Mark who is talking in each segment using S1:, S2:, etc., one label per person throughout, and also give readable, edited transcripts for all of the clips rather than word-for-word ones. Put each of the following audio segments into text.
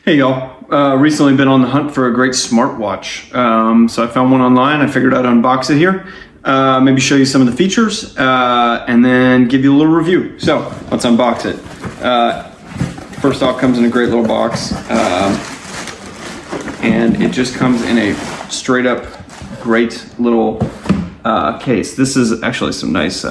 S1: Hey y'all, recently been on the hunt for a great smartwatch. So I found one online. I figured I'd unbox it here, maybe show you some of the features, and then give you a little review. So let's unbox it. First off, comes in a great little box, and it just comes in a straight up great little case. This is actually some nice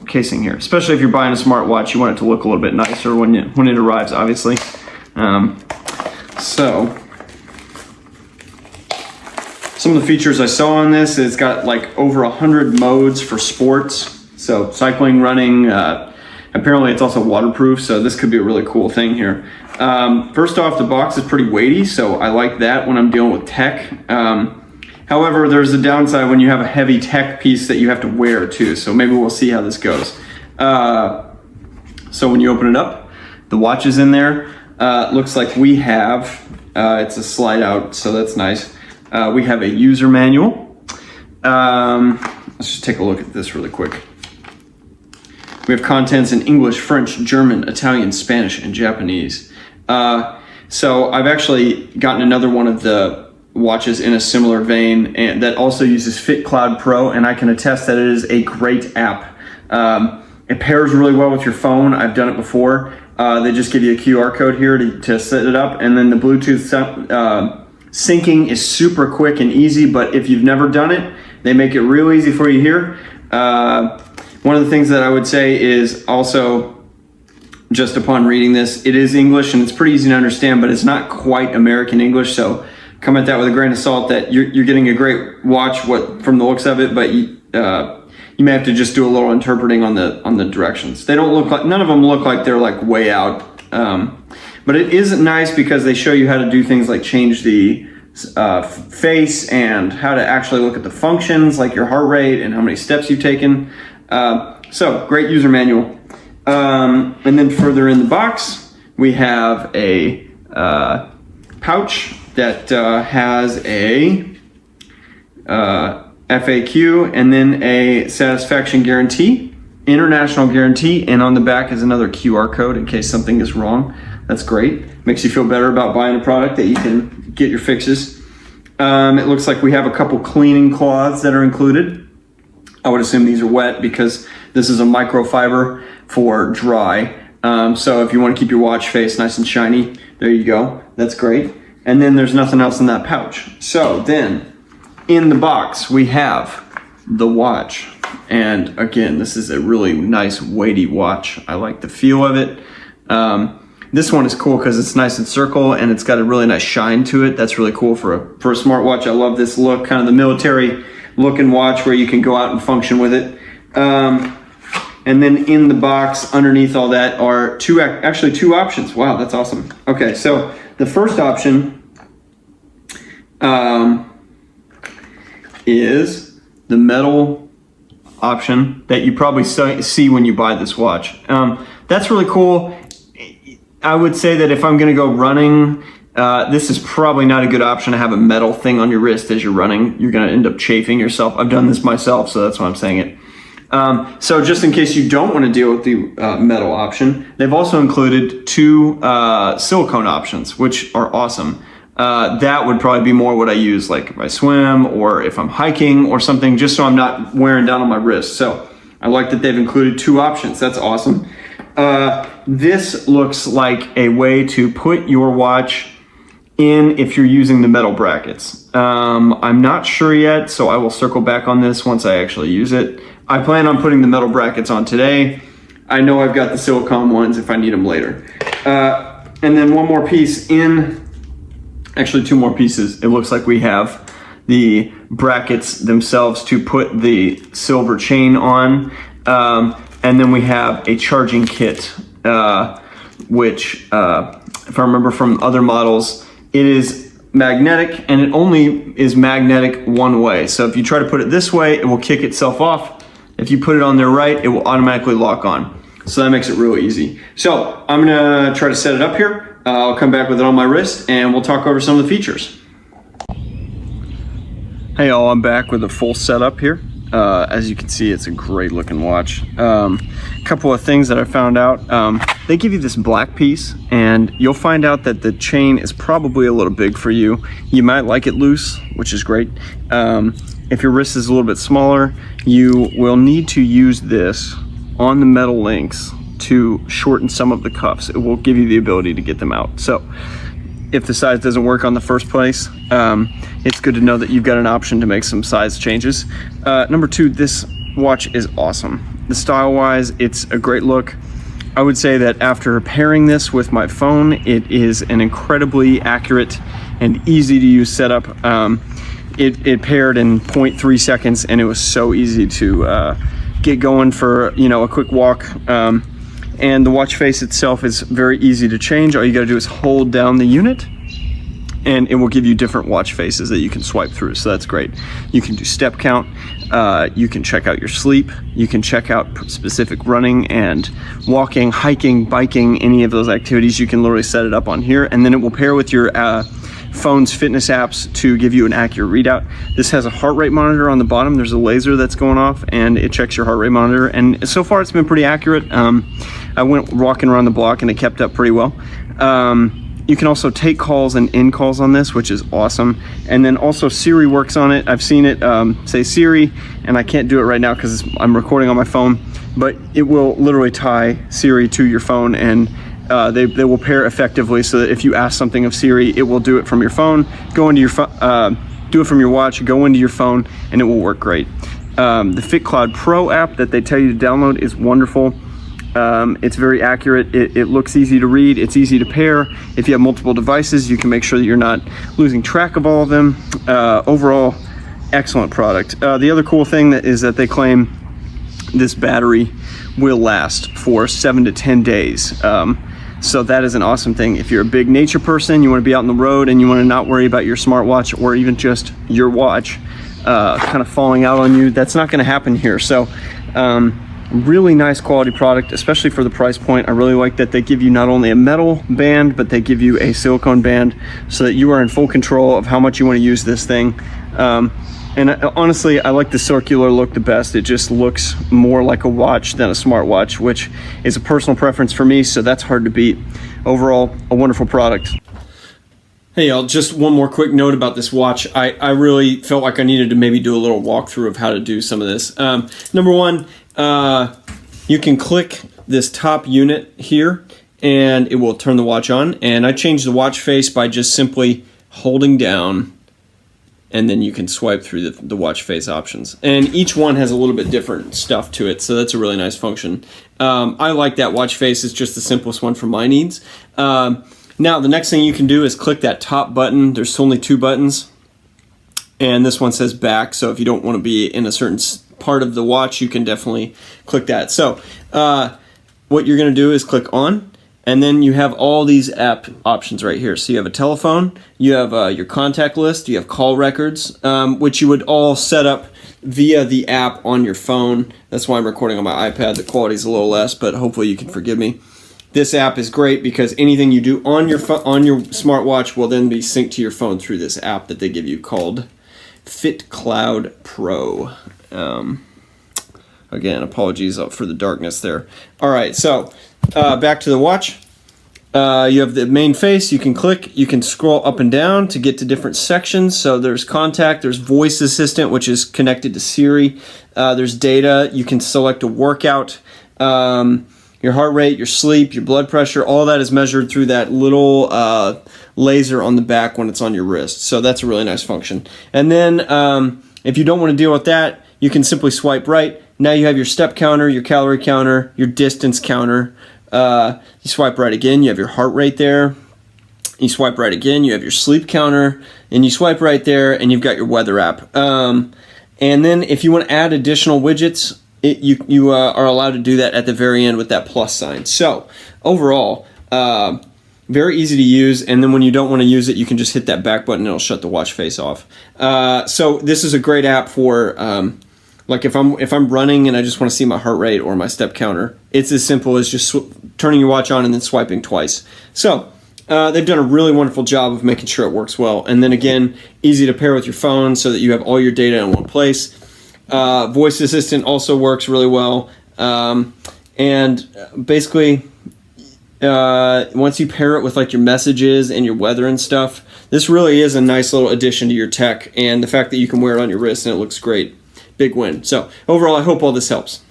S1: casing here, especially if you're buying a smartwatch. You want it to look a little bit nicer when it arrives, obviously. So, some of the features I saw on this, it's got like over 100 modes for sports. So cycling, running, apparently it's also waterproof, so this could be a really cool thing here. First off, the box is pretty weighty, so I like that when I'm dealing with tech. However, there's a downside when you have a heavy tech piece that you have to wear too, so maybe we'll see how this goes. So when you open it up, the watch is in there. Looks like we have, it's a slide out, so that's nice. We have a user manual. Let's just take a look at this really quick. We have contents in English, French, German, Italian, Spanish, and Japanese. So I've actually gotten another one of the watches in a similar vein, and that also uses FitCloud Pro, and I can attest that it is a great app. It pairs really well with your phone. I've done it before. They just give you a QR code here to set it up, and then the Bluetooth syncing is super quick and easy, but if you've never done it, they make it real easy for you here. One of the things that I would say is also, just upon reading this, it is English and it's pretty easy to understand, but it's not quite American English, so come at that with a grain of salt. That you're getting a great watch from the looks of it, but you may have to just do a little interpreting on the directions. They don't look like, none of them look like they're like way out. But it is nice because they show you how to do things like change the face and how to actually look at the functions like your heart rate and how many steps you've taken. So great user manual. And then further in the box, we have a pouch that has a FAQ and then a satisfaction guarantee, international guarantee, and on the back is another QR code in case something is wrong. That's great. Makes you feel better about buying a product that you can get your fixes. It looks like we have a couple cleaning cloths that are included. I would assume these are wet because this is a microfiber for dry. So if you want to keep your watch face nice and shiny, there you go. That's great. And then there's nothing else in that pouch. So then, in the box, we have the watch. And again, this is a really nice weighty watch. I like the feel of it. This one is cool because it's nice and circle and it's got a really nice shine to it. That's really cool for a smartwatch. I love this look, kind of the military looking watch where you can go out and function with it. And then in the box, underneath all that are actually two options. Wow, that's awesome. Okay, so the first option is the metal option that you probably see when you buy this watch. That's really cool. I would say that if I'm going to go running, this is probably not a good option to have a metal thing on your wrist as you're running. You're going to end up chafing yourself. I've done this myself, so that's why I'm saying it. So just in case you don't want to deal with the metal option, they've also included two silicone options, which are awesome. That would probably be more what I use, like if I swim or if I'm hiking or something, just so I'm not wearing down on my wrist. So I like that they've included two options. That's awesome. This looks like a way to put your watch in if you're using the metal brackets. I'm not sure yet, so I will circle back on this once I actually use it. I plan on putting the metal brackets on today. I know I've got the silicone ones if I need them later. And then one more piece actually two more pieces. It looks like we have the brackets themselves to put the silver chain on. And then we have a charging kit, which, if I remember from other models, it is magnetic and it only is magnetic one way. So if you try to put it this way, it will kick itself off. If you put it on there right, it will automatically lock on. So that makes it real easy. So I'm gonna try to set it up here. I'll come back with it on my wrist and we'll talk over some of the features. Hey all, I'm back with a full setup here. As you can see, it's a great looking watch. A couple of things that I found out. They give you this black piece, and you'll find out that the chain is probably a little big for you. You might like it loose, which is great. If your wrist is a little bit smaller, you will need to use this on the metal links to shorten some of the cuffs. It will give you the ability to get them out. So if the size doesn't work on the first place, it's good to know that you've got an option to make some size changes. Number two, this watch is awesome. The style-wise, it's a great look. I would say that after pairing this with my phone, it is an incredibly accurate and easy to use setup. It paired in 0.3 seconds, and it was so easy to get going for, you know, a quick walk. And the watch face itself is very easy to change. All you gotta do is hold down the unit, and it will give you different watch faces that you can swipe through, so that's great. You can do step count, you can check out your sleep, you can check out specific running and walking, hiking, biking, any of those activities. You can literally set it up on here, and then it will pair with your phone's fitness apps to give you an accurate readout. This has a heart rate monitor on the bottom. There's a laser that's going off, and it checks your heart rate monitor, and so far it's been pretty accurate. I went walking around the block and it kept up pretty well. You can also take calls and end calls on this, which is awesome. And then also Siri works on it. I've seen it say Siri, and I can't do it right now because I'm recording on my phone, but it will literally tie Siri to your phone, and they will pair effectively, so that if you ask something of Siri, it will do it from your phone, go into your do it from your watch, go into your phone, and it will work great. The FitCloud Pro app that they tell you to download is wonderful. It's very accurate. It looks easy to read. It's easy to pair. If you have multiple devices, you can make sure that you're not losing track of all of them. Overall, excellent product. The other cool thing is that they claim this battery will last for 7 to 10 days. So that is an awesome thing. If you're a big nature person, you want to be out on the road and you want to not worry about your smartwatch or even just your watch kind of falling out on you, that's not going to happen here. So really nice quality product, especially for the price point. I really like that they give you not only a metal band, but they give you a silicone band so that you are in full control of how much you want to use this thing. And honestly, I like the circular look the best. It just looks more like a watch than a smartwatch, which is a personal preference for me, so that's hard to beat. Overall, a wonderful product. Hey y'all, just one more quick note about this watch. I really felt like I needed to maybe do a little walkthrough of how to do some of this. Number one, you can click this top unit here and it will turn the watch on. And I changed the watch face by just simply holding down, and then you can swipe through the watch face options. And each one has a little bit different stuff to it, so that's a really nice function. I like that watch face. It's just the simplest one for my needs. Now, the next thing you can do is click that top button. There's only 2 buttons, and this one says back, so if you don't want to be in a certain part of the watch, you can definitely click that. So what you're going to do is click on, and then you have all these app options right here. So you have a telephone, you have your contact list, you have call records, which you would all set up via the app on your phone. That's why I'm recording on my iPad. The quality is a little less, but hopefully you can forgive me. This app is great because anything you do on your smartwatch will then be synced to your phone through this app that they give you called FitCloud Pro. Again, apologies for the darkness there. All right, so back to the watch. You have the main face. You can click. You can scroll up and down to get to different sections. So there's contact. There's voice assistant, which is connected to Siri. There's data. You can select a workout. Your heart rate, your sleep, your blood pressure, all that is measured through that little laser on the back when it's on your wrist. So that's a really nice function. And then if you don't want to deal with that, you can simply swipe right. Now you have your step counter, your calorie counter, your distance counter. You swipe right again, you have your heart rate there. You swipe right again, you have your sleep counter. And you swipe right there, and you've got your weather app. And then if you want to add additional widgets, you are allowed to do that at the very end with that plus sign. So overall, very easy to use, and then when you don't want to use it, you can just hit that back button and it'll shut the watch face off. So this is a great app for like if I'm running and I just want to see my heart rate or my step counter. It's as simple as just turning your watch on and then swiping twice. So they've done a really wonderful job of making sure it works well. And then again, easy to pair with your phone so that you have all your data in one place. Voice assistant also works really well. And basically, once you pair it with like your messages and your weather and stuff, this really is a nice little addition to your tech. And the fact that you can wear it on your wrist and it looks great, big win. So overall, I hope all this helps.